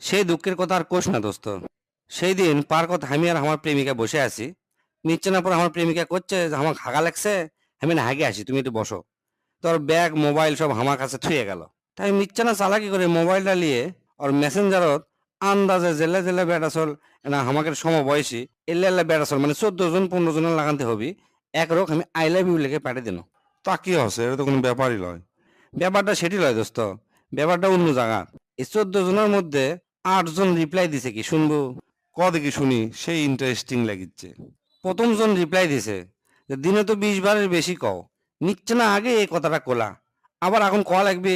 সেই দুঃখের কথা আর কোষ না দোস্ত। সেই দিন পার্কত আমি আর আমার প্রেমিকা বসে আছি। নিচ্ছে না পরে আমার প্রেমিকা করছে যে আমার হাগা লাগছে, আমি না হাগে আসি, তুমি একটু বসো। তোর ব্যাগ মোবাইল সব আমার কাছে থুয়ে গেল। তাই নিচ্ছে না চালাকি করে মোবাইলটা নিয়ে ওর মেসেঞ্জারত আন্দাজে জেলে জেলে বেড়াচল না আমাকে সমবয়সী এল্লা এল্লা বেড়াচল মানে 14 জন 15 জনের লাগাতে হবি এক রোগ আমি আই লাভ ইউ লিখে পাঠিয়ে দিন। তা কি হচ্ছে, এটা তো কোনো ব্যাপারই নয়। ব্যাপারটা সেটি লয় দোস্ত, ব্যাপারটা অন্য জায়গা। এই 14 জনের মধ্যে 8 জন রিপ্লাই দিছে কি শুনবো? ক দেখি শুনি, সেই ইন্টারেস্টিং লাগিচ্ছে। প্রথম জন রিপ্লাই দিছে যে দিনে তো 20 বারের বেশি কও, নিচ্ছে না আগে এই কথাটা কোলা, আবার এখন কল লাগবে।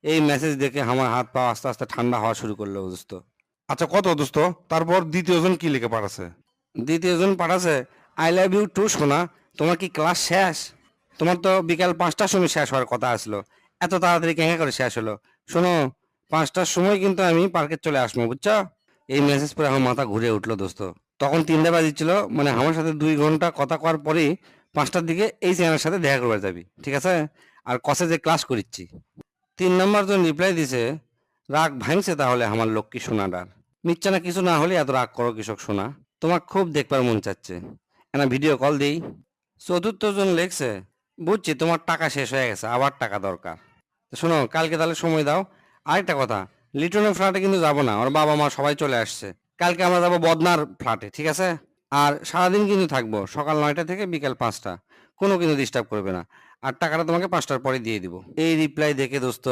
এই মেসেজ দেখে আমার হাত পা আস্তে আস্তে ঠান্ডা হওয়া শুরু করলো দোস্ত। আচ্ছা কত দোস্ত, তারপর দ্বিতীয় জন কি লিখে পাঠাছে? দ্বিতীয় জন পাঠাছে, আই লাভ ইউ টু সোনা, তোমার কি ক্লাস শেষ? তোমার তো বিকাল 5টার সময় শেষ হওয়ার কথা আসলো, এত তাড়াতাড়ি কেঙ্গা করে শেষ হলো? শোনো, 5টার সময় কিন্তু আমি পার্কে চলে আসবো, বুঝছো? এই মেসেজ পরে আমার মাথা ঘুরে উঠলো দোস্ত। তখন 3টা বাজিছিল, মানে আমার সাথে 2 ঘন্টা কথা কওয়ার পরেই 5টার দিকে এই চ্যানেলের সাথে দেখা করবে যাবি, ঠিক আছে? আর কসে যে ক্লাস করিচ্ছি। 3 নম্বর জন রিপ্লাই দিছে, রাগ ভাঙছে তাহলে আমার লক্ষ্মী সোনাটার, নিচ্ছে না কিছু না হলে এত রাগ করো কৃষক সোনা, তোমার খুব দেখবার মন চাচ্ছে, এনা ভিডিও কল দেই। চতুর্থ জন লেখছে, বুঝছি তোমার টাকা শেষ হয়ে গেছে, আবার টাকা দরকার। তো শোনো, কালকে তাহলে সময় দাও। আরেকটা কথা, লিটনের ফ্ল্যাটে কিন্তু যাবো না, ওর বাবা মা সবাই চলে আসছে। কালকে আমরা যাবো বদনার ফ্ল্যাটে, ঠিক আছে? আর সারাদিন কিন্তু থাকবো, সকাল 9টা থেকে বিকাল 5টা, কোনো কিন্তু ডিস্টার্ব করবে না। আর টাকাটা তোমাকে 5টার পরে দিয়ে দিব। এই রিপ্লাই দেখে দোস্ত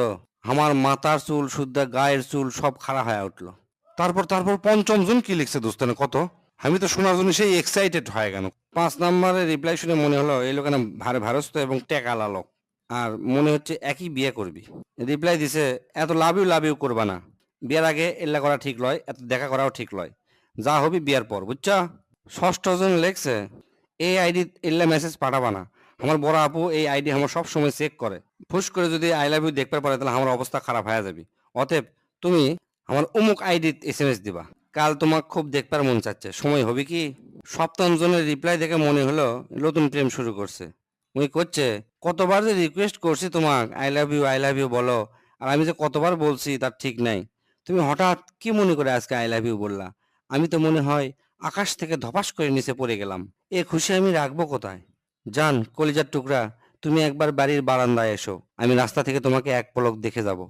আমার মাথার চুল শুদ্ধ গায়ের চুল সব খাড়া হয়ে উঠলো। তারপর তারপর পঞ্চম জন কি লিখছে দোস্ত, না কত? আমি তো শোনার জন্য সেই এক্সাইটেড হয়ে গেল। 5 নম্বরের রিপ্লাই শুনে মনে হলো এই লোক না ভারে ভারস্ত এবং টেকালা লোক, আর মনে হচ্ছে একই বিয়ে করবি। রিপ্লাই দিছে, এত লাভ ইউ করবা না, বিয়ের আগে এল্লা করা ঠিক লয়, এত দেখা করাও ঠিক লয়, যা হবি বিয়ার পর, বুঝছা? ষষ্ঠ জন লেখছে, এই আইডি এল্লা মেসেজ পাঠাবা না, আমার বড় আপু এই আইডি আমার সব সময় চেক করে, ফুস করে যদি আই লাভ ইউ দেখতে পারে তাহলে আমার অবস্থা খারাপ হয়ে যাবে। অতএব তুমি আমার অমুক আইডি এসএমএস দিবা, কাল তোমার খুব দেখবার মন চাচ্ছে, সময় হবে কি? সপ্তম জনের রিপ্লাই দেখে মনে হলো নতুন প্রেম শুরু করছে। উনি করছে, কতবার যে রিকোয়েস্ট করছি তোমাক আই লাভ ইউ বলো, আর আমি যে কতবার বলছি তার ঠিক নাই, তুমি হঠাৎ কি মনে করে আজকে আই লাভ ইউ বললা? আমি তো মনে হয় আকাশ থেকে ধপাস করে নিচে পড়ে গেলাম, এ খুশি আমি রাখবো কোথায়? জান কলিজার টুকরা, তুমি একবার বাড়ির বারান্দায় এসো, আমি রাস্তা থেকে তোমাকে এক পলক দেখে যাব।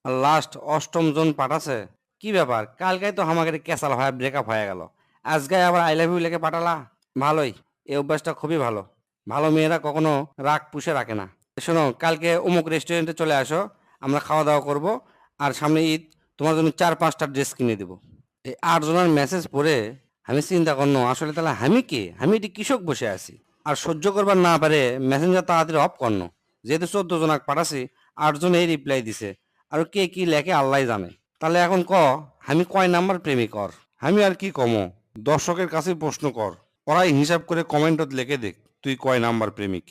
আর লাস্ট অষ্টম জন পাঠাছে, কি ব্যাপার, কালকে তো আমাকে ক্যাসাল হয়ে ব্রেকআপ হয়ে গেল, আজকে আবার আই লাভ ইউ লিখে পাঠালা? ভালোই, এই অভ্যাসটা খুবই ভালো, ভালো মেয়েরা কখনো রাগ পুষে রাখে না। শোনো, কালকে অমুক রেস্টুরেন্টে চলে আসো, আমরা খাওয়া দাওয়া করব, আর সামনে ঈদ, তোমার জন্য 4-5টা ড্রেস কিনে দেবো। এই 8 জনের মেসেজ পড়ে আমি চিন্তা করনো, আসলে তাহলে আমি কে, আমি এটি কৃষক বসে আছি। আর সহ্য করবার না পারে মেসেঞ্জার তাড়াতাড়ি অফ করনো, যেহেতু 14 জনাক পাঠাছি, 8জন এই রিপ্লাই দিছে, আর কে কি লেখে আল্লাহ জানে। তাহলে এখন ক, আমি কয় নাম্বার প্রেমিক ওর? আমি আর কি কমো, দর্শকের কাছে প্রশ্ন কর, ওরাই হিসাব করে কমেন্টত লিখে দেখ তুই কয় নাম্বার প্রেমিক।